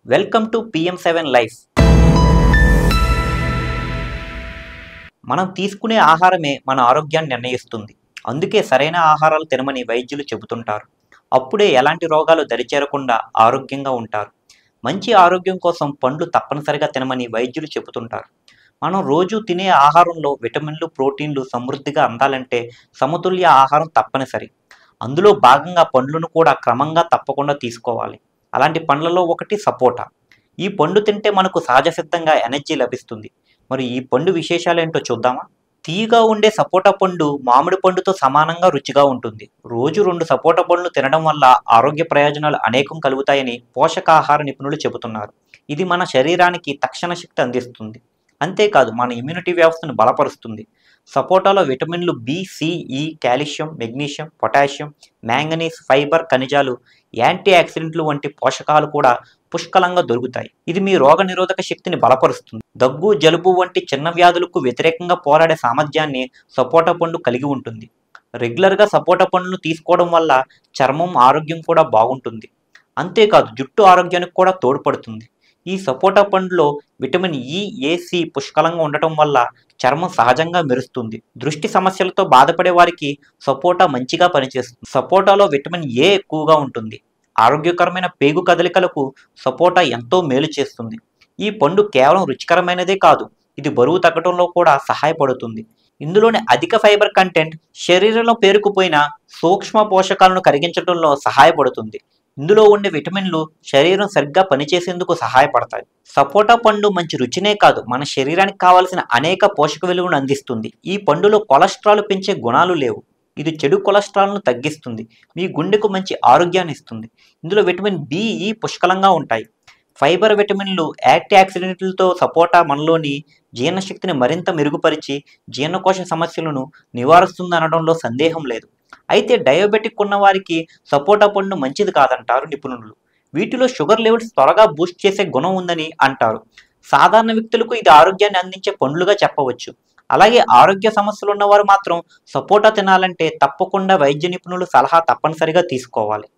Welcome to PM7 life. మనం తీసుకునే ఆహారమే మన ఆరోగ్యాన్ని నిర్ణయిస్తుంది. అందుకే సరైన ఆహారాలు తినమని వైద్యులు చెబుతుంటారు. అప్పుడే ఎలాంటి రోగాలు దరిచేరకుండా ఆరోగ్యంగా ఉంటారు. మంచి ఆరోగ్యం కోసం పండ్లు తప్పనిసరిగా తినమని వైద్యులు చెబుతుంటారు. మనం రోజు తినే ఆహారంలో విటమిన్లు, ప్రోటీన్లు సమృద్ధిగా అందాలంటే సమతుల్య ఆహారం తప్పనిసరి. అందులో భాగంగా పండ్లను కూడా క్రమంగా తప్పకుండా తీసుకోవాలి. అలాంటి పండ్లలో ఒకటి సపోటా. ఈ పండు తింటే మనకు సహజ సిద్ధంగా ఎనర్జీ లభిస్తుంది. మరి ఈ పండు విశేషాలేంటో చూద్దామా? తీయగా ఉండే సపోటా పండు మామిడి పండుతో సమానంగా రుచిగా ఉంటుంది. రోజు 2 సపోటా పండ్లు తినడం వల్ల ఆరోగ్య ప్రయోజనాలు అనేకం కలుగుతాయని పోషకాహార నిపుణులు చెబుతున్నారు. ఇది మన శరీరానికి తక్షణ శక్తి అందిస్తుంది. అంతేకాదు మన ఇమ్యూనిటీ వ్యవస్థను బలపరుస్తుంది. సపోటాలో విటమిన్లు బి, సి, ఈ, calcium, magnesium, potassium, manganese, fibre, ఖనిజాలు, యాంటీ ఆక్సిడెంట్లు వంటి పోషకాలు కూడా పుష్కలంగా దొరుకుతాయి. ఇది మీ రోగ నిరోధక శక్తిని బలపరుస్తుంది. దగ్గు, జలుబు వంటి చిన్న వ్యాధులకు వ్యతిరేకంగా పోరాడే సామర్థ్యాన్ని సపోటా పండు కలిగి ఉంటుంది. రెగ్యులర్గా సపోటా పండ్లను తీసుకోవడం వల్ల చర్మం ఆరోగ్యం కూడా బాగుంటుంది. అంతేకాదు జుట్టు ఆరోగ్యానికి కూడా తోడ్పడుతుంది. ఈ సపోటా పండులో విటమిన్ ఈ, ఏ, సి పుష్కలంగా ఉండటం వల్ల చర్మం సహజంగా మెరుస్తుంది. దృష్టి సమస్యలతో బాధపడే వారికి సపోటా మంచిగా పనిచేస్తుంది. సపోటాలో విటమిన్ ఏ ఎక్కువగా ఉంటుంది. ఆరోగ్యకరమైన పేగు కదలికలకు సపోటా ఎంతో మేలు చేస్తుంది. ఈ పండు కేవలం రుచికరమైనదే కాదు, ఇది బరువు తగ్గడంలో కూడా సహాయపడుతుంది. ఇందులోని అధిక ఫైబర్ కంటెంట్ శరీరంలో పేరుకుపోయిన సూక్ష్మ పోషకాలను కరిగించడంలో సహాయపడుతుంది. ఇందులో ఉండే విటమిన్లు శరీరం సరిగ్గా పనిచేసేందుకు సహాయపడతాయి. సపోటా పండు మంచి రుచినే కాదు, మన శరీరానికి కావాల్సిన అనేక పోషక విలువలను అందిస్తుంది. ఈ పండులో కొలెస్ట్రాల్ పెంచే గుణాలు లేవు. ఇది చెడు కొలెస్ట్రాల్ను తగ్గిస్తుంది. మీ గుండెకు మంచి ఆరోగ్యాన్ని ఇస్తుంది. ఇందులో విటమిన్ బి, ఈ పుష్కలంగా ఉంటాయి. ఫైబర్, విటమిన్లు, యాంటీ ఆక్సిడెంట్లతో సపోటా మనలోని జీర్ణశక్తిని మరింత మెరుగుపరిచి జీర్ణకోశ సమస్యలను నివారిస్తుందనడంలో సందేహం లేదు. అయితే డయాబెటిక్ ఉన్న వారికి సపోటా పండు మంచిది కాదంటారు నిపుణులు. వీటిలో షుగర్ లెవెల్స్ త్వరగా బూస్ట్ చేసే గుణం ఉందని అంటారు. సాధారణ వ్యక్తులకు ఇది ఆరోగ్యాన్ని అందించే పండ్లుగా చెప్పవచ్చు. అలాగే ఆరోగ్య సమస్యలు ఉన్నవారు మాత్రం సపోటా తినాలంటే తప్పకుండా వైద్య నిపుణులు సలహా తప్పనిసరిగా తీసుకోవాలి.